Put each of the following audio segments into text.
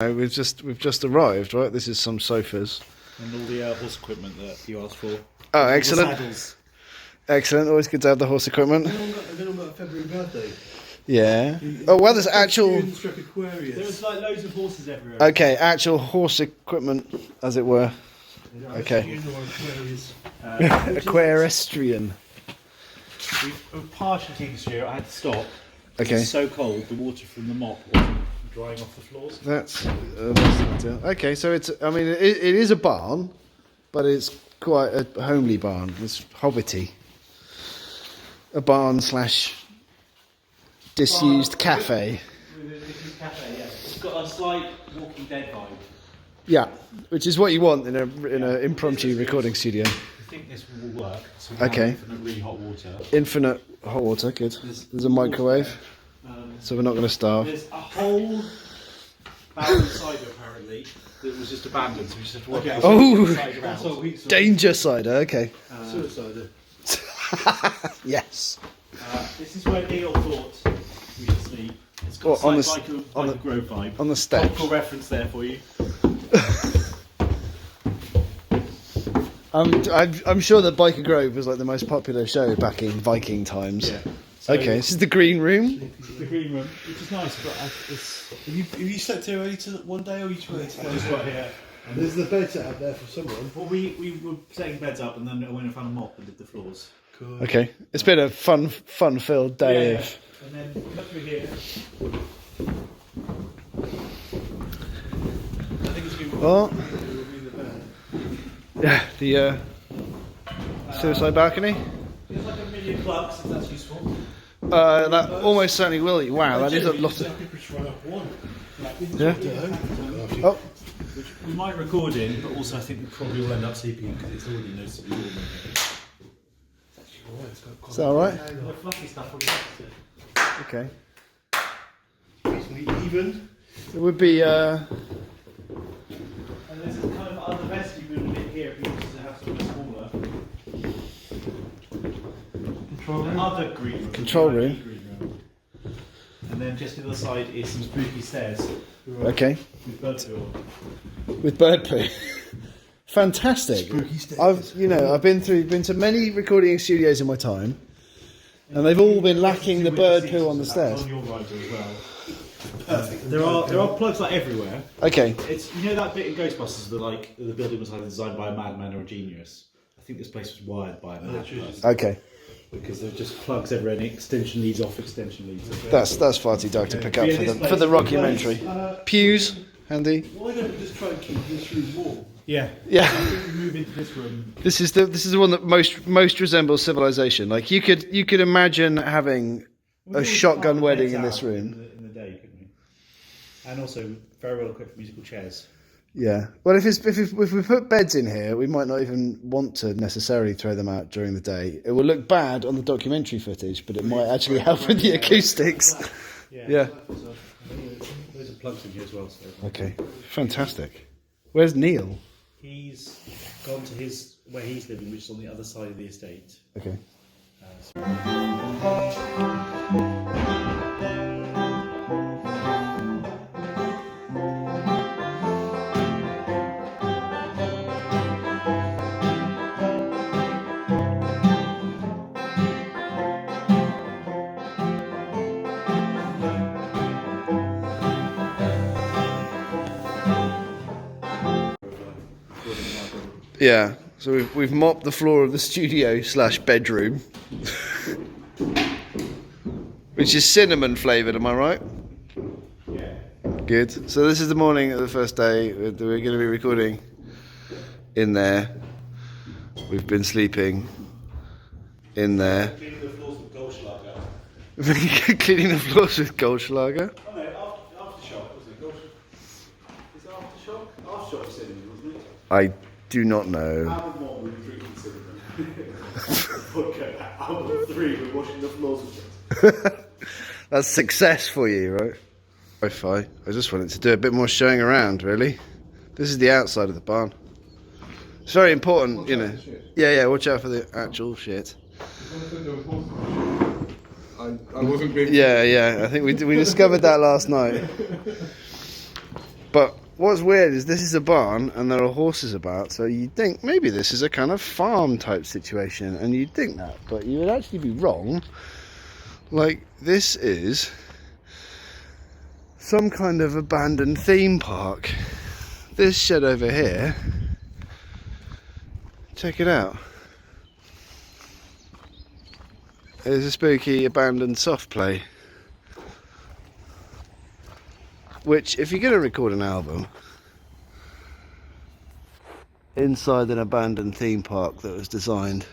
We've just arrived, right? This is some sofas. And all the horse equipment that you asked for. Oh, excellent. Excellent. Always good to have the horse equipment. They've all got a February birthday. Yeah. Oh, well, there's actual... There's like loads of horses everywhere. Okay, actual horse equipment, as it were. Okay. Aquaristrian. We've partially taken steer. I had to stop. Okay. It's so cold, the water from the mop wasn't drying off the floors. That's okay. So it's, I mean, it is a barn, but it's quite a homely barn. It's hobbity. A barn slash disused cafe. Disused cafe, yeah. It's got a slight Walking Dead vibe. Yeah, which is what you want in a impromptu recording studio. I think this will work. So we have infinite really hot water. Infinite hot water, good. There's a microwave, so we're not going to starve. There's a whole barrel cider apparently that was just abandoned, so we just have to work out. Oh, danger cider. Okay. Suicide. Yes. This is where Neil thought we should sleep. It's got on the Grove vibe. On the steps. Topical reference there for you. I'm sure that Biker Grove was like the most popular show back in Viking times. Yeah. So okay, this is the green room. The green room, which is nice, but it's. Have you slept here early one day, or you just went? Just right here. And there's the bed set up there for someone. Well, we were setting beds up, and then I went and found a mop and did the floors. Cool. Okay, it's been a fun-filled day. Yeah. And then look through here. I think it's been. Well, yeah, the suicide balcony. There's like 1 million plugs, if that's useful. That almost certainly will. Wow, that is a lot of. Yeah. Oh. Which we might record in, but also I think we probably will end up sleeping in because it's already noticeably warm in here. Is that alright? The fluffy stuff will be Okay. Reasonably even. It would be. And there's a kind of other vestibule bit here if you wanted to have something smaller. Control room. Another green room. Control room. Green room. And then just to the other side is some spooky stairs. Okay. With bird poo. With bird poo. Fantastic. Spooky stairs. I've been to many recording studios in my time, and they've all been lacking the bird poo on the stairs. On your rider as well. Perfect. There are plugs like everywhere. Okay. It's that bit in Ghostbusters the building was either designed by a madman or a genius. I think this place was wired by a madman. Okay. Because there's just plugs everywhere and extension leads off extension leads. That's far too dark to pick up for the Ragnarokumentary. Pews, handy. Why don't we just try and keep this room warm? Yeah. Yeah. I think we move into this room. This is the one that most resembles civilization. Like you could imagine having a shotgun wedding in this room. In the day, couldn't we? And also very well equipped musical chairs. Yeah. Well, if we put beds in here, we might not even want to necessarily throw them out during the day. It will look bad on the documentary footage, but it might actually help with the acoustics. Yeah. There's plugs in here as well. So. Okay. Fantastic. Where's Neil? He's gone to where he's living, which is on the other side of the estate. Okay. Yeah, so we've mopped the floor of the studio / bedroom, which is cinnamon flavoured, am I right? Yeah. Good. So this is the morning of the first day. We're going to be recording in there. We've been sleeping in there. Cleaning the floors with Goldschlager. Cleaning the floors with Goldschlager. Oh no, aftershock, was it? Is it aftershock? Aftershock was cinnamon, wasn't it? I do not know. Album 1 we were drinking cinnamon. Vodka. Album 3 we're washing the floors with it. That's success for you, right? Wi-Fi. I just wanted to do a bit more showing around, really. This is the outside of the barn. It's very important, you know. Yeah, watch out for the actual shit. I wasn't being... Yeah, I think we discovered that last night. But what's weird is this is a barn and there are horses about, so you'd think maybe this is a kind of farm type situation, and you'd think that, but you would actually be wrong. Like, this is some kind of abandoned theme park. This shed over here, check it out. There's a spooky abandoned soft play. Which, if you're going to record an album inside an abandoned theme park that was designed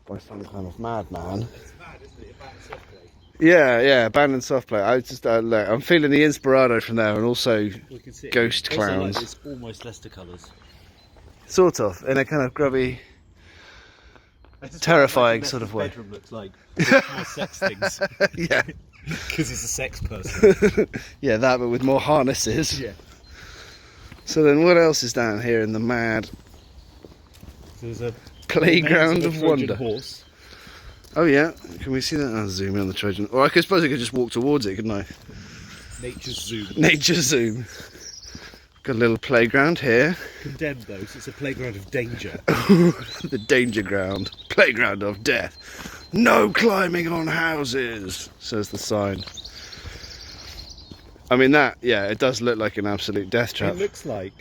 by some kind of madman. It's mad, isn't it? Abandoned soft play. Yeah, abandoned soft play. I just look, I'm feeling the inspirado from there, and also We can see it. ghost Also, clowns. like, it's almost Leicester colours. Sort of, in a kind of grubby, terrifying sort of way. Bedroom looks like more sex things Yeah, because he's a sex person. yeah, that, but with more harnesses. Yeah. So then, what else is down here in the mad So there's a playground remains of a Trojan wonder? horse. Oh yeah, can we see that? I'll zoom in on the Trojan. Or I suppose I could just walk towards it, couldn't I? Nature's zoo. Nature zoom. Got a little playground here. Condemned though, so it's a playground of danger. The danger ground. Playground of death. No climbing on houses, says the sign. I mean that, yeah, it does look like an absolute death trap. It looks like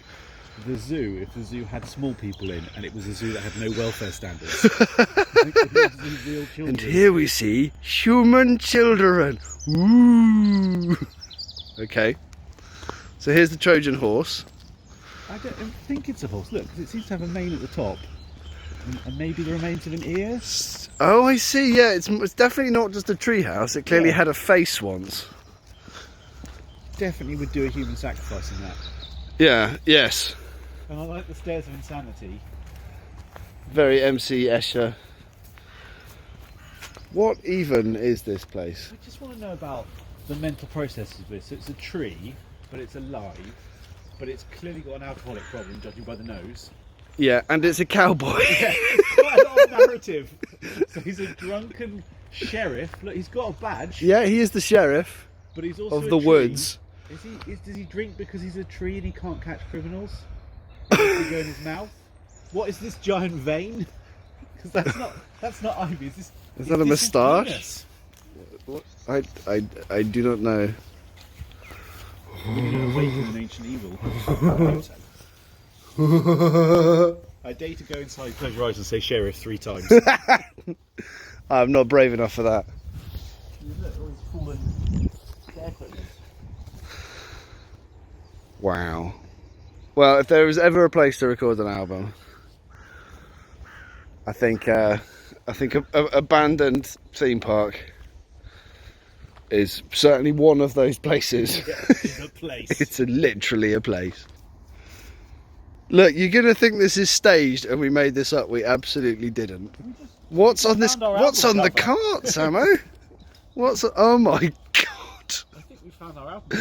the zoo if the zoo had small people in and it was a zoo that had no welfare standards. Like, it was real children. And here we see human children. Woo! Okay. So here's the Trojan horse. I don't think it's a horse. Look, 'cause it seems to have a mane at the top, and maybe the remains of an ear. Oh, I see. Yeah, it's definitely not just a treehouse. It clearly Yeah. had a face once. Definitely would do a human sacrifice in that. Yeah. Yes. And I like the stairs of insanity. Very MC Escher. What even is this place? I just want to know about the mental processes of this. So it's a tree, but it's alive, but it's clearly got an alcoholic problem, judging by the nose. Yeah, and it's a cowboy. Quite a lot of narrative. So he's a drunken sheriff. Look, he's got a badge, Yeah, he is the sheriff but he's also of a the tree. woods. Does he drink because he's a tree and he can't catch criminals? Does he go in his mouth? What is this giant vein? Because that's not ivy. Is Is that a this moustache? Venus? What? I do not know. We need to awaken an ancient evil. I dare to go inside, close your eyes, and say sheriff 3 times. I'm not brave enough for that. Look, all his fallen equipment. Wow. Well, if there was ever a place to record an album, I think a abandoned theme park is certainly one of those places. Yeah, it's a place. It's literally a place. Look, you're gonna think this is staged and we made this up. We absolutely didn't. What's on this? found our What's on album the cover. cart, Samo? What's? Oh my god! I think we found our album.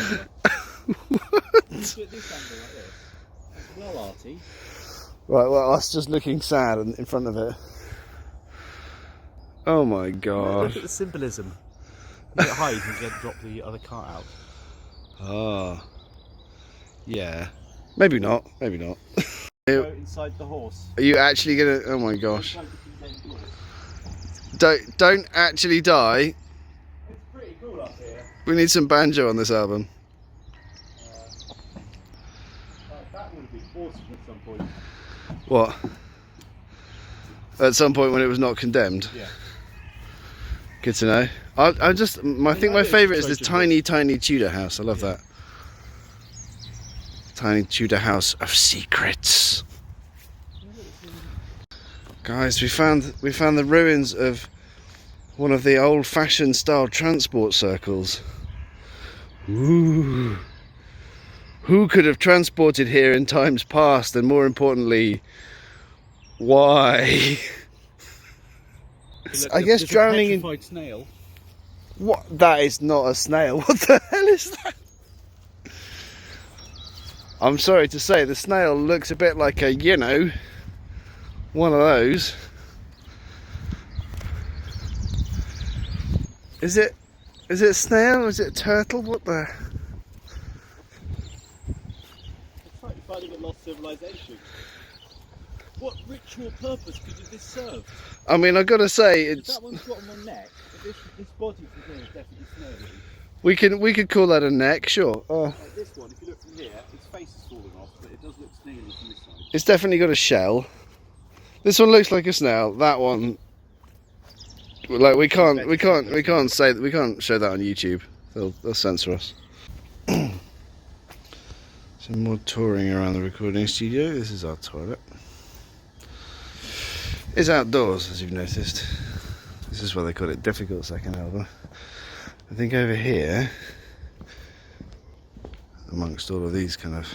What? Do it this angle like this. Well, Artie. Right, well, us just looking sad in front of it. Oh my god! Look at the symbolism. You get high, you can get drop the other cart out. Ah, yeah. Maybe not. Maybe not. Go inside the horse. Are you actually gonna? Oh my gosh! Inside the condemned horse. Don't actually die. It's pretty cool up here. We need some banjo on this album. That would have been awesome at some point. What? At some point when it was not condemned. Yeah. Good to know. I think my favourite is this tiny Tudor house. I love that. Tiny Tudor house of secrets. Guys, we found the ruins of one of the old-fashioned style transport circles. Ooh. Who could have transported here in times past, and more importantly, why? I guess There's drowning a in... petrified snail. What? That is not a snail. What the hell is that? I'm sorry to say, the snail looks a bit like a, you know, one of those. Is it a snail or is it a turtle? What the... kind of a lost civilization. What ritual purpose could this serve? I mean, I've got to say, If it's that one's got on the neck, this body from here is definitely snaily. we could call that a neck, sure. Like this one, if you look from here, its face is falling off, but it does look snaily from this side. It's definitely got a shell. This one looks like a snail. That one, like we can't show that on YouTube. They'll censor us. Some more touring around the recording studio. This is our toilet. It's outdoors, as you've noticed. This is why they call it difficult second album. I think over here, amongst all of these kind of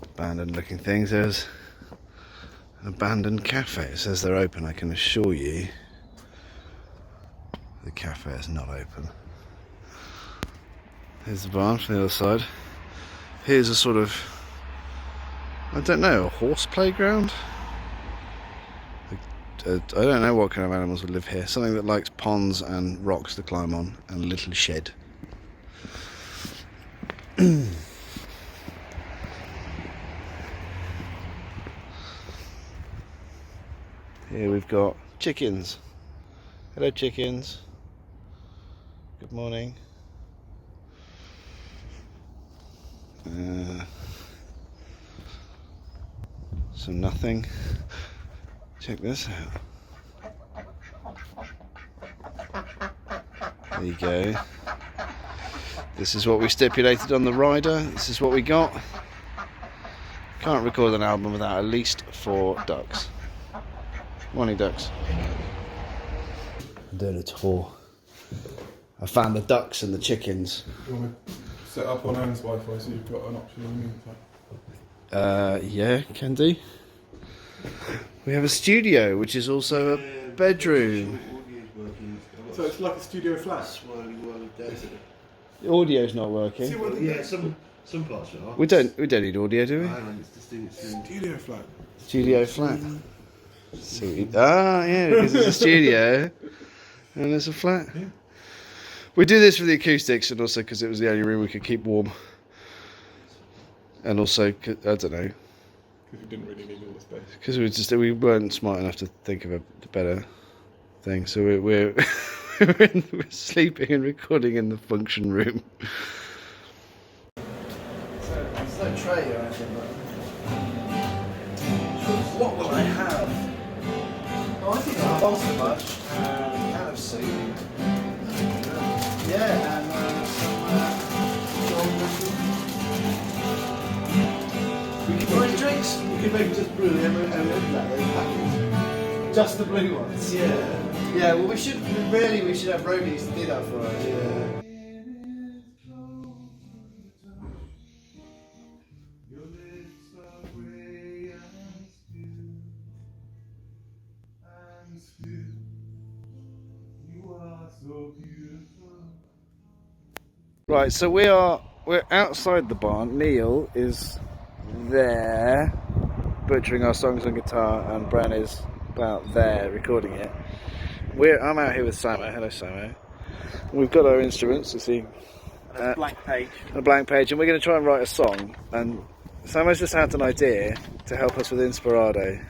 abandoned looking things, there's an abandoned cafe. It says they're open. I can assure you the cafe is not open. Here's the barn from the other side. Here's a sort of, I don't know, a horse playground? I don't know what kind of animals would live here. Something that likes ponds and rocks to climb on, and a little shed. Here we've got chickens. Hello chickens. Good morning. Some nothing. Check this out. There you go. This is what we stipulated on the rider. This is what we got. Can't record an album without at least 4 ducks. Morning ducks. I'm doing a tour. I found the ducks and the chickens. You want to set up on Anne's Wi-Fi so you've got an option in the meantime? Yeah, can do. We have a studio, which is also a bedroom. So it's like a studio flat. The audio's not working. Yeah, some parts are. We don't need audio, do we? Studio flat. Studio flat. Sweet. Yeah, because it's a studio and it's a flat. Yeah. We do this for the acoustics and also because it was the only room we could keep warm. And also, I don't know, Because we didn't really need all the space. because we weren't smart enough to think of a better thing. So we're we're sleeping and recording in the function room. So there's no tray or anything. What will I have? Oh, I think I'll bowl so much. A can of soup. Yeah, and some we can buy drinks. You could maybe just brew them and those packets. Just the blue ones. Yeah. Yeah, well, we should have roadies to do that for us. Yeah. Right, so we're outside the barn. Neil is there butchering our songs on guitar, and Bran is about there recording it. I'm out here with Samo. Hello, Samo. We've got our instruments, you see, A blank page. a blank page, and we're going to try and write a song. And Samo's just had an idea to help us with Inspirado.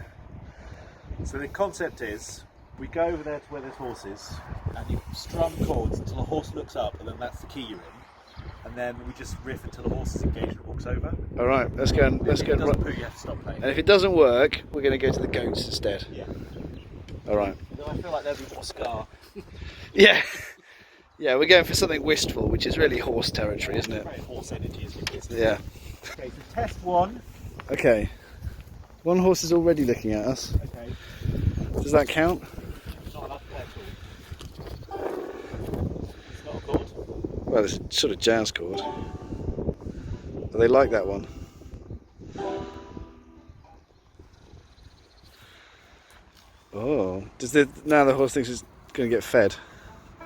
So the concept is, we go over there to where there's horses, and you strum chords until a horse looks up, and then that's the key you're in. And then we just riff until the horse is engaged and walks over. All right, let's go and If it doesn't put, you have to stop playing. And if it doesn't work, we're going to go to the goats instead. Yeah. All right. Though I feel like there'll be more scar. Yeah. Yeah, we're going for something wistful, which is really horse territory, isn't it? Very horse energy is your business. Yeah. Okay, so test one. Okay. One horse is already looking at us. Okay. Does that count? Not enough to play a chord. It's not a chord. Well, it's a sort of jazz chord. But they like that one. Oh, now the horse thinks it's going to get fed. A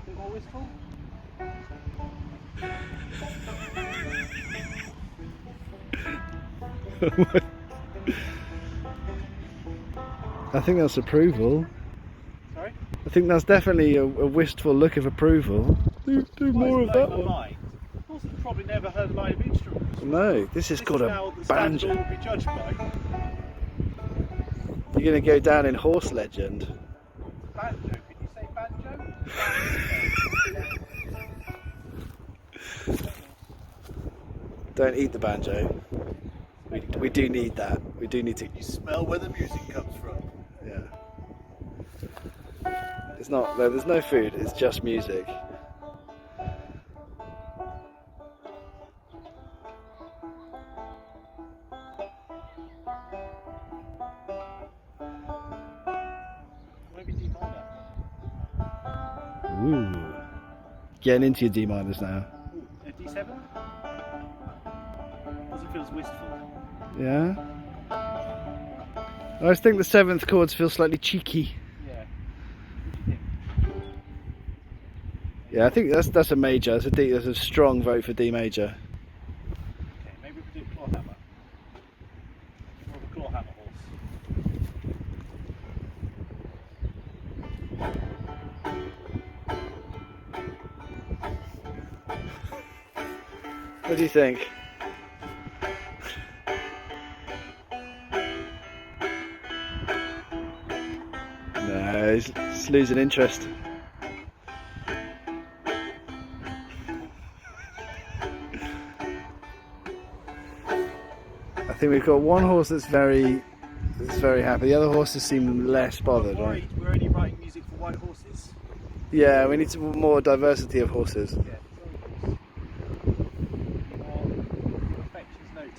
bit more wistful. I think that's approval. Sorry? I think that's definitely a wistful look of approval. Do more of that one. Mind. horse has probably never heard a line of instruments. No, this is called a banjo. Will be judged by. You're going to go down in horse legend. Banjo? Can you say banjo? Don't eat the banjo. We do need that. We do need to. You smell where the music comes from. Yeah. It's not. No, there's no food. It's just music. Maybe D minor. Ooh. Getting into your D minors now. Ooh, a D7? Doesn't feel as wistful. Yeah. I always think the 7th chords feel slightly cheeky. Yeah. Yeah, I think that's a major. That's a D. That's a strong vote for D major. Okay, maybe we do claw hammer. More of a claw hammer horse. What do you think? No, he's losing interest. I think we've got one horse that's very happy. The other horses seem less bothered, right? We're only writing music for white horses. Yeah, we need some more diversity of horses. Yeah. Perfection's noted.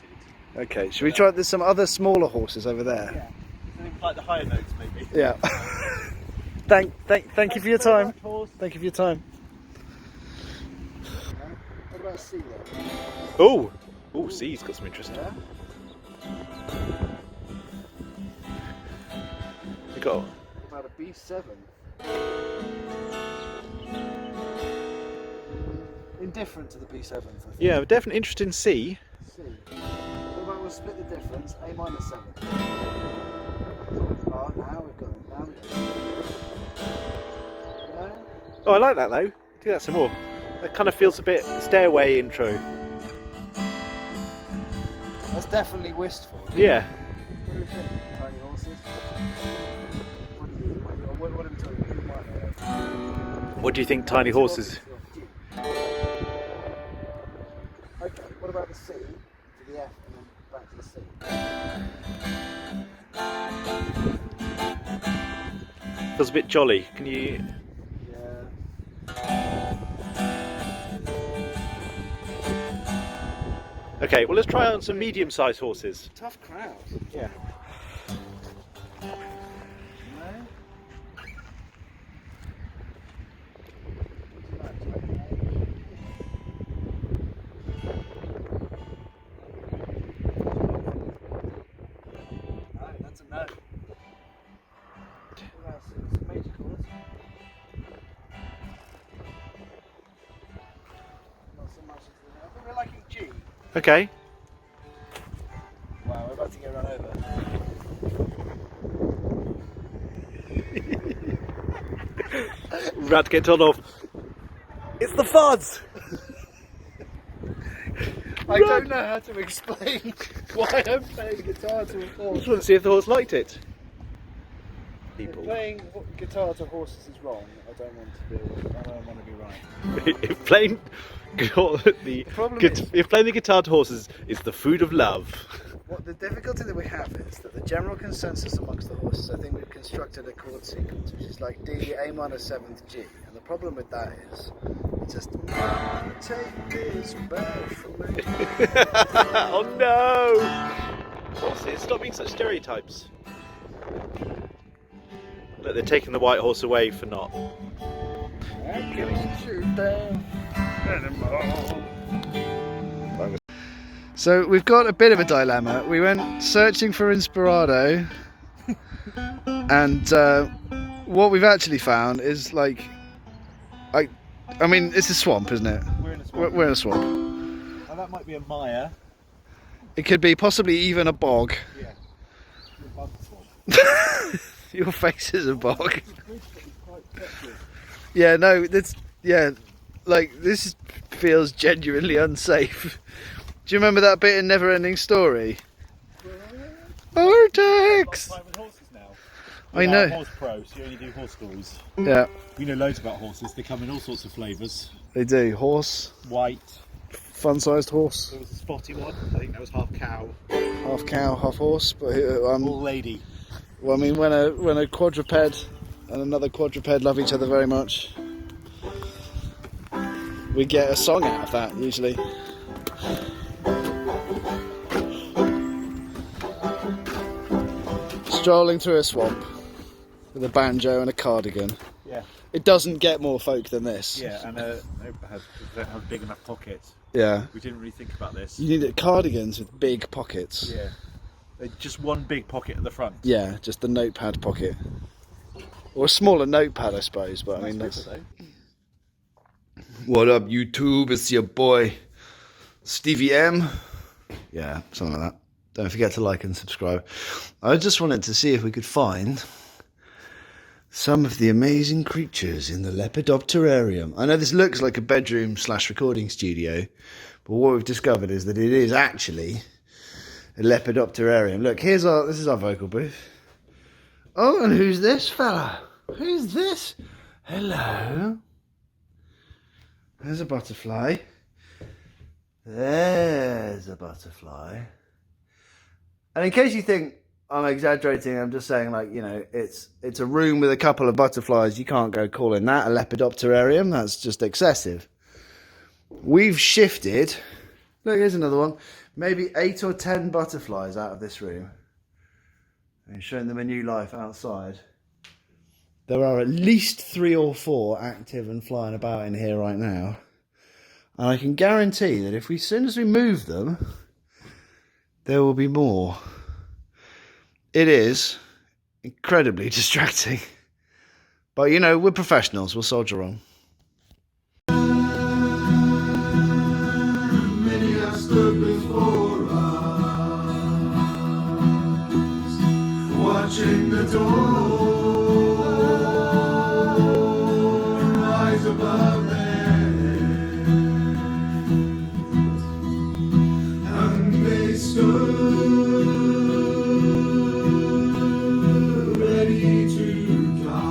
Okay, should we try? There's some other smaller horses over there. Yeah. Something like the higher notes, maybe. Yeah. Thank you for your time. Thank you for your time. What about C then? Oh, C's got some interest. Yeah? We got. What about a B7? Indifferent to the B7th, I think. Yeah, definitely interest in C. C. What about we'll split the difference, A minor 7. Oh, now we've got it. Now we've got it. Yeah? Oh, I like that though. Do that some more. That kind of feels a bit stairway intro. That's definitely wistful. Yeah. What do we think? Tiny horses? What are we talking about? What do you think, tiny horses? Okay, what about the C to the F and then back to the C? Feels a bit jolly. Can you? Yeah. Okay, well let's try on some medium-sized horses. Tough crowd. Yeah. That's a no. What else? Some major chords. Not so much. I think we're liking G. Okay. Wow, we're about to get run over. About to get told off. It's the fuzz. I don't know how to explain why I'm playing guitar to a I horse. just want to see if the horse liked it. If People. playing guitar to horses is wrong, I don't want to be right. If playing problem is- if playing the guitar to horses is the food of love. What the difficulty that we have is that the general consensus amongst the horses, I think we've constructed a chord sequence which is like D, A minor 7th, G. And the problem with that is, it's just, take this back from me. Oh no! Horses, stop being such stereotypes. Look, they're taking the white horse away for not. So we've got a bit of a dilemma. We went searching for Inspirado, and what we've actually found is like, I mean, it's a swamp, isn't it? We're in a swamp. We're in a swamp. Now that might be a mire. It could be possibly even a bog. Yeah. Above the swamp. Your face is a bog. Yeah, no, that's like this feels genuinely unsafe. Do you remember that bit in Never Ending Story? Vortex! Time with horses now. I You're now know. a horse pro, so you only do horse stories. Yeah, We know loads about horses. They come in all sorts of flavours. they do. Horse, White. fun-sized horse, There was a spotty one. I think that was half cow. half cow, half horse. But All lady. well, I mean, when a quadruped and another quadruped love each other very much, we get a song out of that usually. Strolling through a swamp with a banjo and a cardigan. Yeah. It doesn't get more folk than this. Yeah, and they don't have big enough pockets. Yeah. We didn't really think about this. You need cardigans with big pockets. Yeah. Just one big pocket at the front. Yeah, just the notepad pocket. Or a smaller notepad, I suppose, but I mean, that's... What up, YouTube? It's your boy, Stevie M. Yeah, something like that. Don't forget to like and subscribe. I just wanted to see if we could find some of the amazing creatures in the lepidopterarium. I know this looks like a bedroom / recording studio, but what we've discovered is that it is actually a lepidopterarium. Look, this is our vocal booth. Oh, and who's this fella? Who's this? Hello. There's a butterfly. There's a butterfly. And in case you think I'm exaggerating, I'm just saying, like, you know, it's a room with a couple of butterflies. You can't go calling that a lepidopterarium. That's just excessive. We've shifted. Look, here's another one. Maybe 8 or 10 butterflies out of this room. And showing them a new life outside. There are at least 3 or 4 active and flying about in here right now. And I can guarantee that as soon as we move them, there will be more. It is incredibly distracting. But, you know, we're professionals. We'll soldier on. Many have stood before us, watching the dawn rise above them, and they stood ready to die.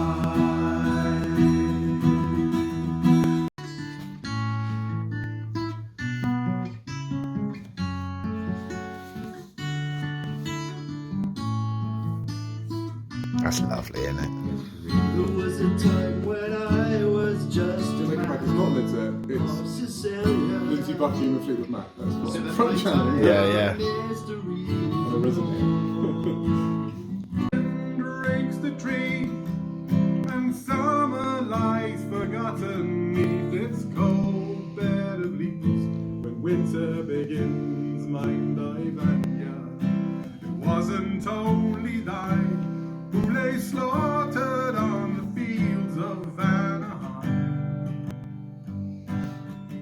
That's lovely, isn't it? There was a time when I was just a Take it back, it's not Lids there. It's Cecilia. Lindsay Bucky and the Fleetwood Mac. That's what front channel. Yeah. On a resume. Breaks the tree, and summer lies forgotten 'neath its cold bed of leaves. When winter begins, mind I Vanya, it wasn't only thy who lay slaughtered on the fields of Anaheim.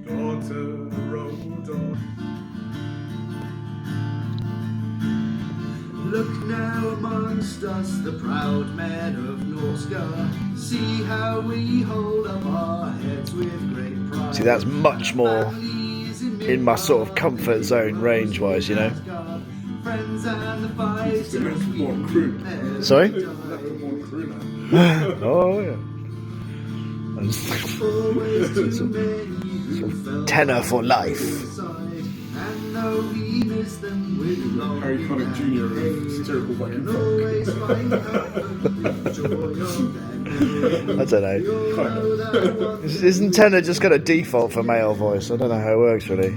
Daughter, oh daughter. Look now amongst us, the proud men of Norska. See how we hold up our heads with great pride. See, that's much more in my sort of comfort zone range-wise, you know. Friends and the fighters. More crooner. Sorry? More crooner. Oh, yeah. Always too many who fell Tenor for life. aside. And though we miss them with long Harry Connick Jr. of satirical fucking fuck. always find comfort with joy of them. I don't know. Isn't tenor just got a default for male voice? I don't know how it works really.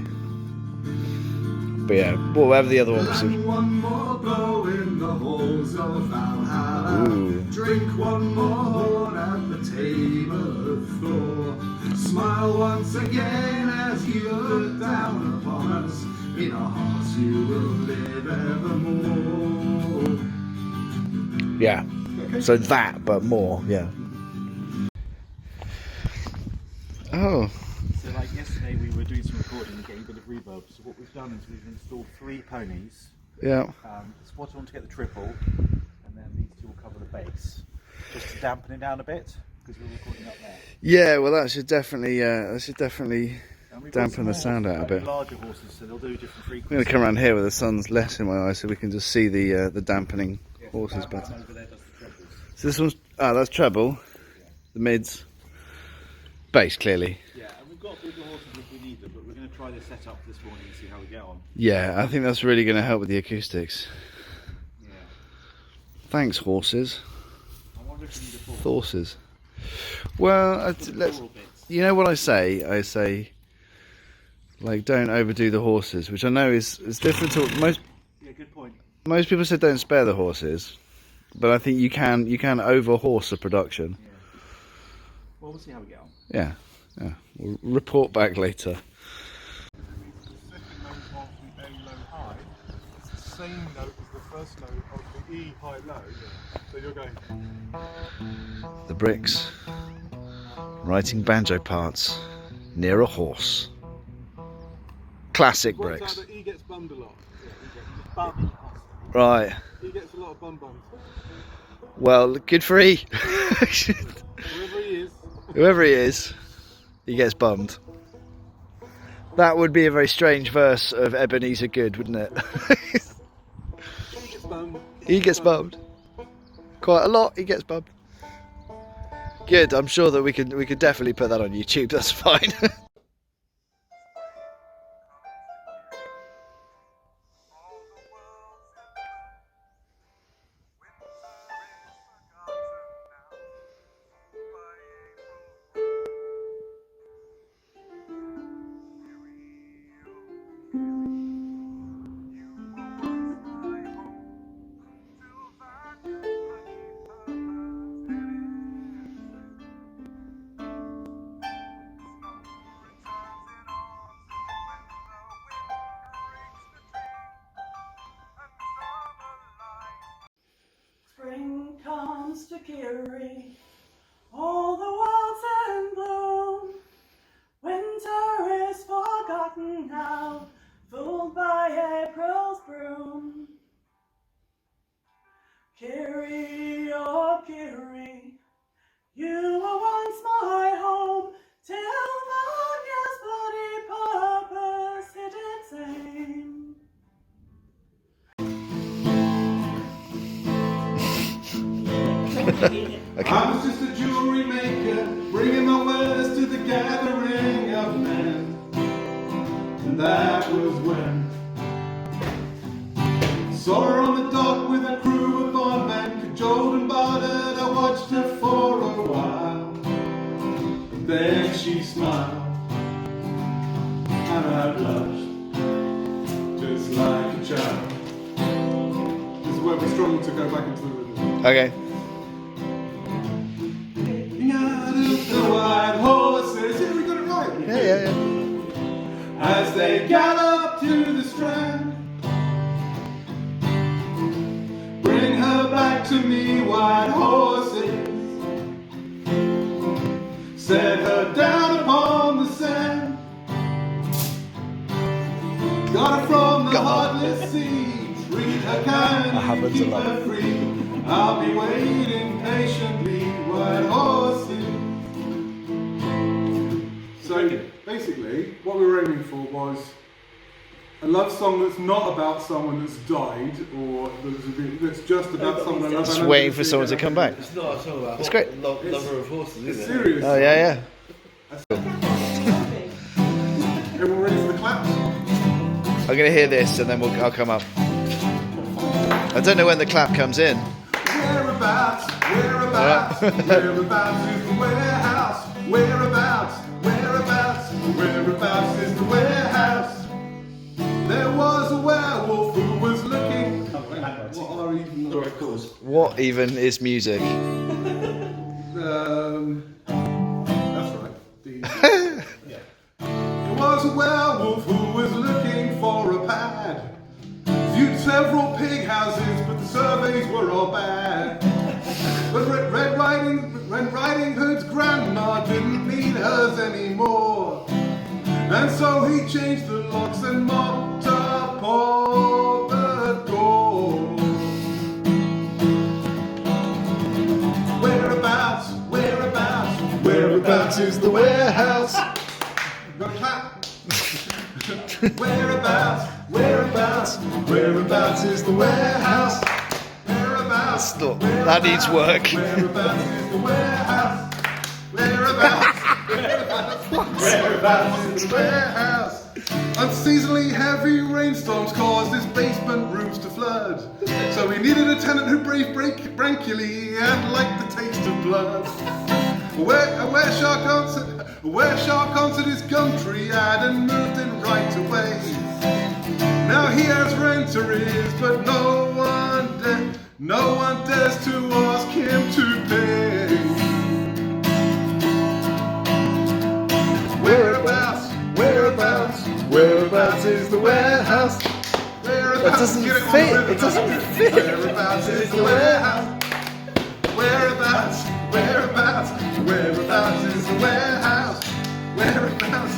But yeah, whatever the other one was. And one more blow in the halls of Valhalla. Ooh. Drink one more horn at the table of Thor. Smile once again as you look down upon us. In our hearts you will live evermore. Yeah. So that, but more, yeah. Oh. So like yesterday we were doing some recording and getting a bit of reverb. So what we've done is we've installed 3 ponies. Yeah. Spot on to get the triple, and then these 2 will cover the bass. Just to dampen it down a bit, because we're recording up there. Yeah, well that should definitely And we've dampen got the some sound out a bit. larger horses, so they'll do different I'm going frequencies. to come around here where the sun's less in my eyes so we can just see the dampening horses better. Over there does the trebles. So this one's, that's treble, the mids, bass clearly. Yeah, and we've got bigger horses if we need them, but we're going to try this setup this morning and see how we get on. Yeah, I think that's really going to help with the acoustics. Yeah. Thanks, horses. I wonder if we need a four. Horses. Well, let's. You know what I say? I say, like, don't overdo the horses, which I know is different to most. Yeah, good point. Most people said don't spare the horses, but I think you can over horse a production. Yeah. Well, we'll see how we get on. Yeah, yeah. We'll report back later. The second note of the A low high is the same note as the first note of the E high low. So you're going. The bricks, writing banjo parts near a horse. Classic Works out bricks. that E gets bummed a lot. Yeah, E gets bummed. Right. He gets a lot of bums. Well, good for E. Whoever he is. Whoever he is, he gets bummed. That would be a very strange verse of Ebenezer Good, wouldn't it? He gets bummed. He gets bummed. Quite a lot, he gets bummed. Good, I'm sure that we could definitely put that on YouTube, that's fine. Spring comes to Kiri, all the world's in bloom. Winter is forgotten now, fooled by April's broom. Kiri, oh Kiri, you were once my home, till Vanya's bloody purpose hit its aim. I was just a jewelry maker, bringing my wares to the gathering of men. And that was when saw her on the dock with a crew of bondmen, cajoled and bartered. I watched her for a while, and then she smiled, and I blushed just like a child. This is where we struggle to go back into the rhythm. Okay. The white horses, yeah, we got it right. Yeah. As they gallop to the strand, bring her back to me, white horses. Set her down upon the sand. Got her from the heartless sea, treat her kindly, keep her free. I'll be waiting patiently, white horses. So basically, what we were aiming for was a love song that's not about someone that's died, or that's just about someone. Just waiting for someone to come back. It's not at all about It's great. lover of horses, is It's it? serious. Oh yeah. Everyone ready for the claps? I'm gonna hear this and then I'll come up. I don't know when the clap comes in. Whereabouts, whereabouts, whereabouts is the warehouse? Whereabouts, whereabouts, whereabouts is the warehouse? There was a werewolf who was looking. What are even the records? What even is music? That's right. There was a werewolf who was looking for a pad. Viewed several pig houses, but the surveys were all bad. But Red Riding Hood's grandma didn't need hers anymore, and so he changed the locks and mopped up all the doors. Whereabouts, whereabouts, whereabouts is the warehouse? Got a clap. Whereabouts is the warehouse? Whereabouts? That needs work. Whereabouts is the warehouse? Whereabouts is the warehouse? Unseasonably heavy rainstorms caused his basement rooms to flood. So he needed a tenant who braved branchily and liked the taste of blood. Where Shark answered his gum tree ad and moved in right away. Now he has rent arrears, but no one dares to ask him to pay. Whereabouts is the warehouse? That doesn't fit. It doesn't fit. Whereabouts is the warehouse? Whereabouts is the warehouse? Whereabouts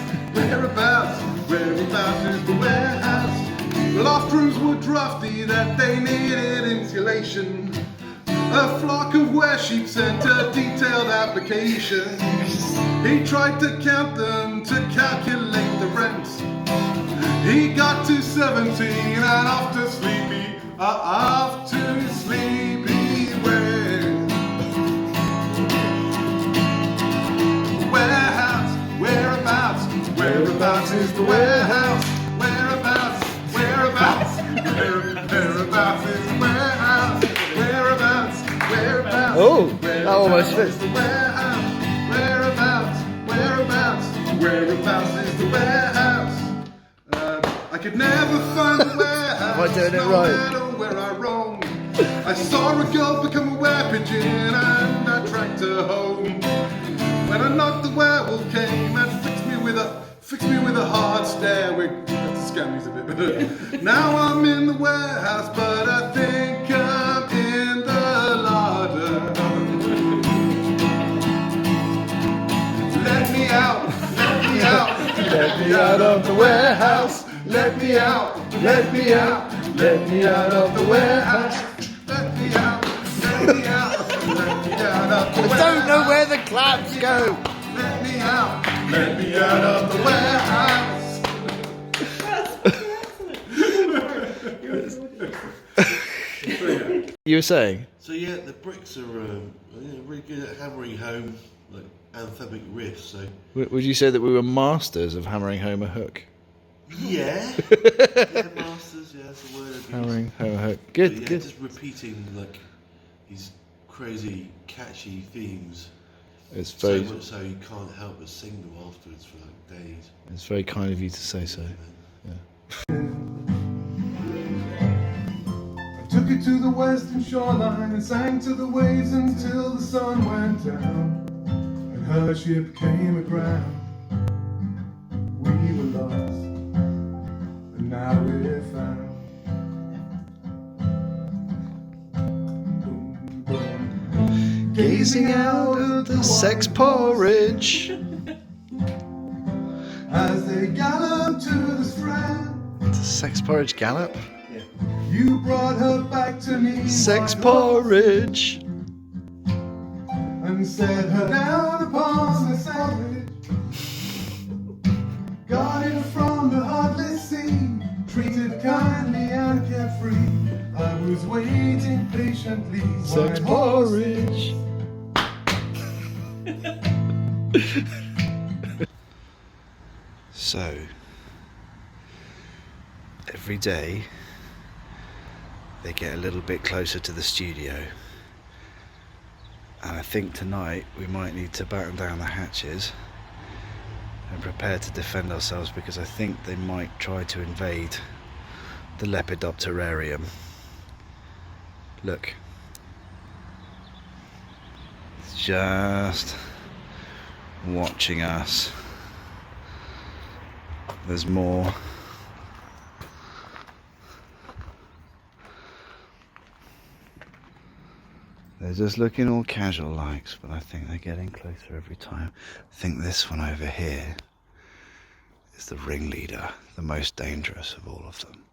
is the warehouse? The loft rooms were drafty that they needed insulation. A flock of were-sheep sent a detailed application. He tried to count them to calculate the rent. He got to 17 and off to sleepy went. Whereabouts is the warehouse? Whereabouts is the warehouse? Oh, that almost fits. Whereabouts is the warehouse? I could never find the warehouse. Am I doing it right? No matter where I roam. I saw a girl become a were-pigeon and I tracked her home. When I knocked, the werewolf came and fixed me with a hard stare. We have to scan these a bit better. Now I'm in the warehouse, but I think I'm in the larder. Let me out of the warehouse. Let me out of the warehouse. Let me out of the warehouse. I don't know where the claps go. Let me out of the warehouse. You were saying? So yeah, the bricks are really good at hammering home like anthemic riffs. So Would you say that we were masters of hammering home a hook? yeah, masters. Yeah, that's a word. I've used. Hammering home a hook. But Good, yeah, good. just repeating like these crazy, catchy themes. It's So very, much so you can't help but sing them afterwards for like days. it's very kind of you to say so. I took it to the western shoreline and sang to the waves until the sun went down and her ship came aground. We were lost and now we're found. Boom, boom. Gazing out at the sex porridge. As they galloped to the strand, The sex porridge gallop? you brought her back to me. Sex my love, porridge. and set her down upon the sandwich. Guarded from the heartless sea, treated kindly and carefree. I was waiting patiently. Sex my porridge. So, every day they get a little bit closer to the studio, and I think tonight we might need to batten down the hatches and prepare to defend ourselves, because I think they might try to invade the lepidopterarium. Look, it's just watching us. There's more. They're just looking all casual likes, but I think they're getting closer every time. I think this one over here is the ringleader, the most dangerous of all of them.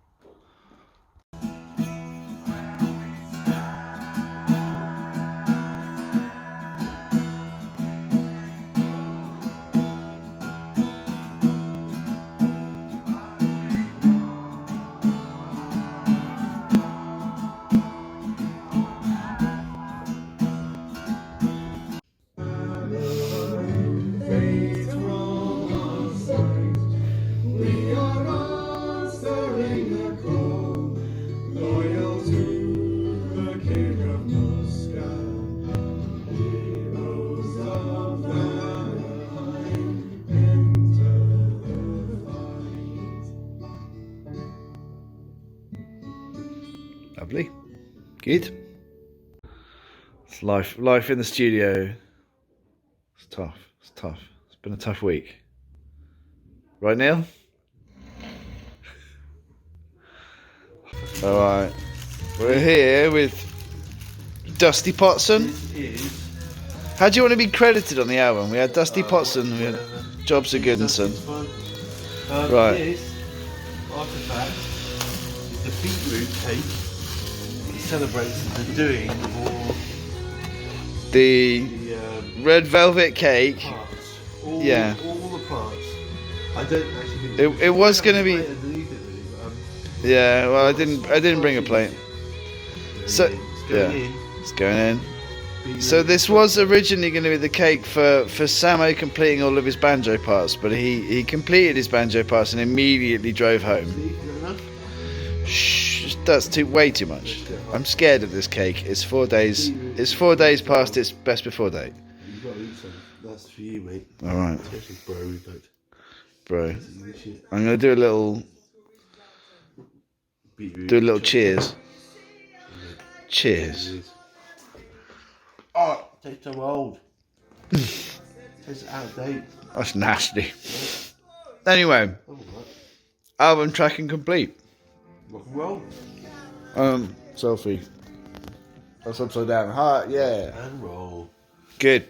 Lovely. Good. It's life in the studio. It's tough. It's tough. It's been a tough week. Right, Neil? Alright. We're here with Dusty Potson. How do you want to be credited on the album? We had Dusty Potson, we had Jobs Are Good and Son. Right. This artifact is the beetroot cake. It celebrates the doing of all The the red velvet cake. parts. All the parts. I don't actually think It was going to be. underneath it really, but, Yeah. Well, I didn't bring a plate. So it's going yeah, in. it's going in. Beetroot So this was originally going to be the cake for Samo completing all of his banjo parts, but he completed his banjo parts and immediately drove home. See, is that enough? Shh, that's way too much. I'm scared of this cake. It's 4 days. It's 4 days past its best before date. You've got to eat some. That's for you, mate. All right, Especially bro, in fact. bro. This shit. I'm gonna do a little Beetroot. cheers. Cheers. Oh, it tastes so old. It's out of date. That's nasty. Anyway, Oh, what? album tracking complete. Rock and roll. Selfie. That's upside down. Heart, yeah. And roll. Good.